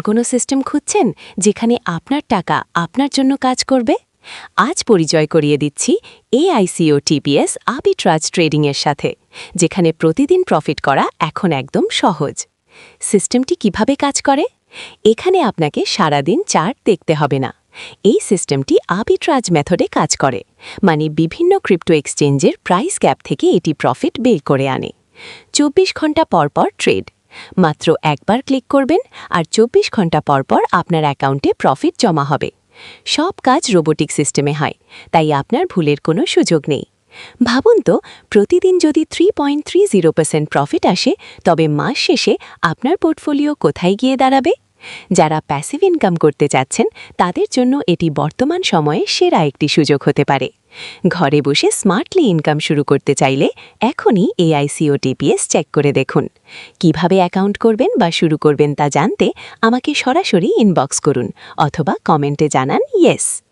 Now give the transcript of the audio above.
কোনো সিস্টেম খুঁজছেন যেখানে আপনার টাকা আপনার জন্য কাজ করবে? আজ পরিচয় করিয়ে দিচ্ছি AICOTPS আর্বিট্রাজ ট্রেডিংয়ের সাথে, যেখানে প্রতিদিন প্রফিট করা এখন একদম সহজ। সিস্টেমটি কিভাবে কাজ করে? এখানে আপনাকে সারাদিন চার্ট দেখতে হবে না। এই সিস্টেমটি আর্বিট্রাজ মেথডে কাজ করে, মানে বিভিন্ন ক্রিপ্টো এক্সচেঞ্জের প্রাইস গ্যাপ থেকে এটি প্রফিট বের করে আনে। 24 ঘন্টা পর পর ট্রেড। মাত্র একবার ক্লিক করবেন আর 24 ঘন্টা পর পর আপনার অ্যাকাউন্টে প্রফিট জমা হবে। সব কাজ রোবোটিক সিস্টেমে হয়, তাই আপনার ভুলের কোনো সুযোগ নেই। ভাবুন তো, প্রতিদিন যদি 3.30% প্রফিট আসে, তবে মাস শেষে আপনার পোর্টফোলিও কোথায় গিয়ে দাঁড়াবে? যারা প্যাসিভ ইনকাম করতে চাচ্ছেন, তাদের জন্য এটি বর্তমান সময়ে সেরা একটি সুযোগ হতে পারে। ঘরে বসে স্মার্টলি ইনকাম শুরু করতে চাইলে এখনই AICOTPS চেক করে দেখুন। কিভাবে অ্যাকাউন্ট করবেন বা শুরু করবেন তা জানতে আমাকে সরাসরি ইনবক্স করুন অথবা কমেন্টে জানান ইয়েস।